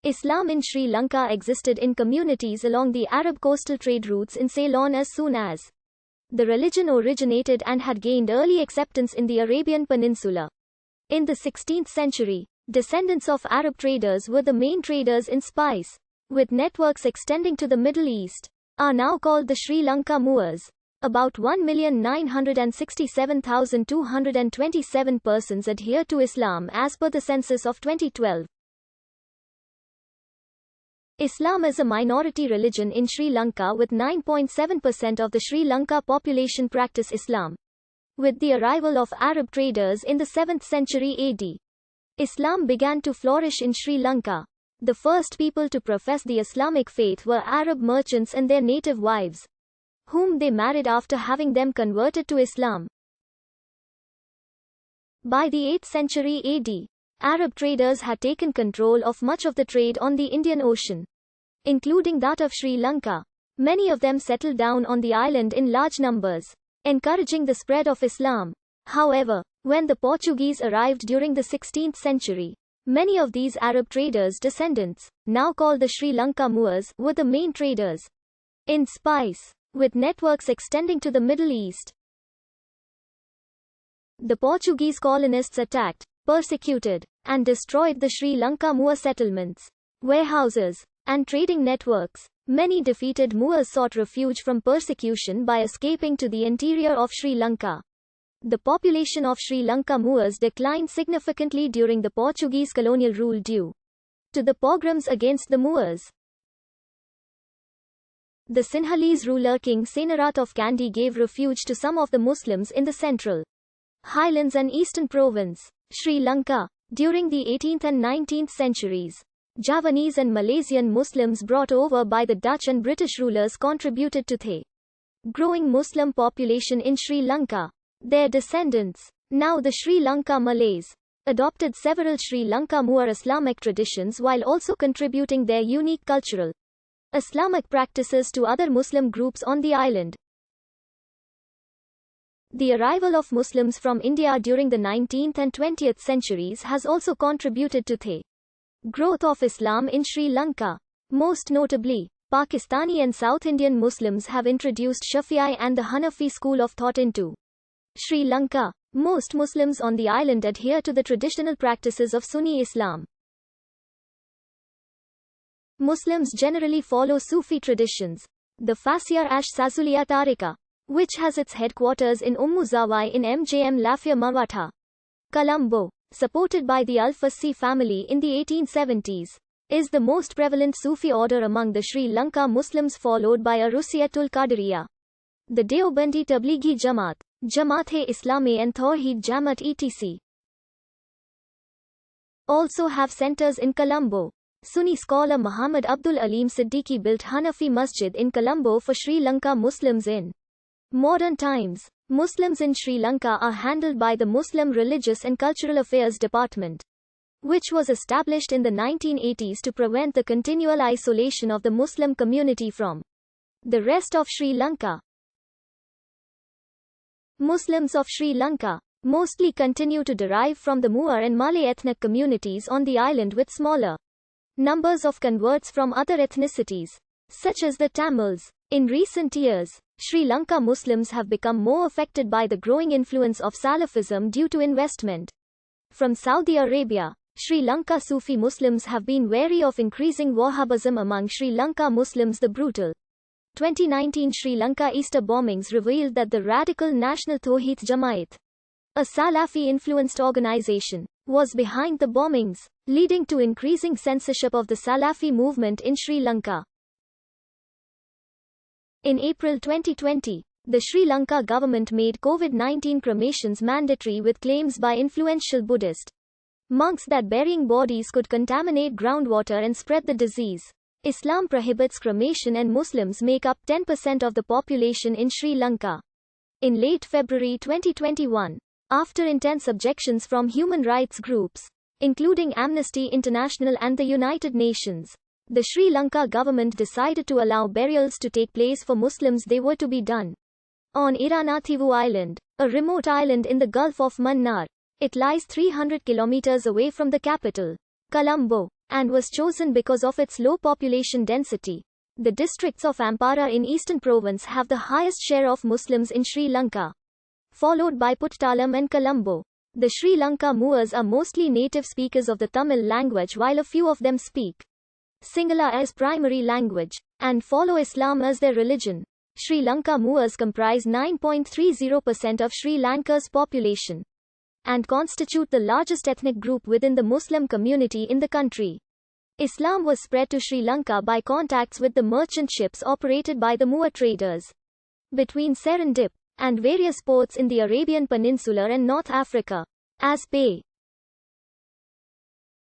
Islam in Sri Lanka existed in communities along the Arab coastal trade routes in Ceylon as soon as the religion originated and had gained early acceptance in the Arabian Peninsula. In the 16th century, descendants of Arab traders were the main traders in spice, with networks extending to the Middle East, are now called the Sri Lanka Moors. About 1,967,227 persons adhere to Islam as per the census of 2012. Islam is a minority religion in Sri Lanka with 9.7% of the Sri Lanka population practice Islam. With the arrival of Arab traders in the 7th century AD, Islam began to flourish in Sri Lanka. The first people to profess the Islamic faith were Arab merchants and their native wives, whom they married after having them converted to Islam. By the 8th century AD, Arab traders had taken control of much of the trade on the Indian Ocean, including that of Sri Lanka. Many of them settled down on the island in large numbers, encouraging the spread of Islam. However, when the Portuguese arrived during the 16th century, many of these Arab traders' descendants, now called the Sri Lanka Moors, were the main traders in spice, with networks extending to the Middle East. The Portuguese colonists attacked, persecuted, and destroyed the Sri Lanka Moor settlements, warehouses, and trading networks. Many defeated Moors sought refuge from persecution by escaping to the interior of Sri Lanka. The population of Sri Lanka Moors declined significantly during the Portuguese colonial rule due to the pogroms against the Moors. The Sinhalese ruler King Senarat of Kandy gave refuge to some of the Muslims in the central highlands and eastern province, Sri Lanka. During the 18th and 19th centuries, Javanese and Malaysian Muslims brought over by the Dutch and British rulers contributed to the growing Muslim population in Sri Lanka. Their descendants, now the Sri Lanka Malays, adopted several Sri Lanka Moor Islamic traditions while also contributing their unique cultural Islamic practices to other Muslim groups on the island. The arrival of Muslims from India during the 19th and 20th centuries has also contributed to the growth of Islam in Sri Lanka. Most notably, Pakistani and South Indian Muslims have introduced Shafi'i and the Hanafi school of thought into Sri Lanka. Most Muslims on the island adhere to the traditional practices of Sunni Islam. Muslims generally follow Sufi traditions. The Fasir Ash Sazuliya Tarika, which has its headquarters in Zawai in MJM Lafia Mawatha, Colombo, supported by the Al-Fassi family in the 1870s, is the most prevalent Sufi order among the Sri Lanka Muslims, followed by Arusiyatul Qadiriya, the Deobandi Tablighi Jamaat, Jamaat-e-Islami and Tawheed Jamaat etc. also have centers in Colombo. Sunni scholar Muhammad Abdul Alim Siddiqui built Hanafi Masjid in Colombo for Sri Lanka Muslims in modern times. Muslims in Sri Lanka are handled by the Muslim Religious and Cultural Affairs Department, which was established in the 1980s to prevent the continual isolation of the Muslim community from the rest of Sri Lanka. Muslims of Sri Lanka mostly continue to derive from the Moor and Malay ethnic communities on the island, with smaller numbers of converts from other ethnicities, such as the Tamils. In recent years, Sri Lanka Muslims have become more affected by the growing influence of Salafism due to investment from Saudi Arabia. Sri Lanka Sufi Muslims have been wary of increasing Wahhabism among Sri Lanka Muslims. The brutal 2019 Sri Lanka Easter bombings revealed that the radical National Tawheed Jamaat, a Salafi-influenced organization, was behind the bombings, leading to increasing censorship of the Salafi movement in Sri Lanka. In April 2020, the Sri Lanka government made COVID-19 cremations mandatory, with claims by influential Buddhist monks that burying bodies could contaminate groundwater and spread the disease. Islam prohibits cremation and Muslims make up 10% of the population in Sri Lanka. In late February 2021, after intense objections from human rights groups, including Amnesty International and the United Nations, the Sri Lanka government decided to allow burials to take place for Muslims. They were to be done on Iranathivu Island, a remote island in the Gulf of Mannar. It lies 300 kilometers away from the capital, Colombo. and was chosen because of its low population density. The districts of Ampara in Eastern Province have the highest share of Muslims in Sri Lanka, followed by Puttalam and Colombo. The Sri Lanka Moors are mostly native speakers of the Tamil language, while a few of them speak Sinhala as primary language and follow Islam as their religion. Sri Lanka Moors comprise 9.30% of Sri Lanka's population and constitute the largest ethnic group within the Muslim community in the country. Islam was spread to Sri Lanka by contacts with the merchant ships operated by the Moor traders between Serendip and various ports in the Arabian Peninsula and North Africa. As Bay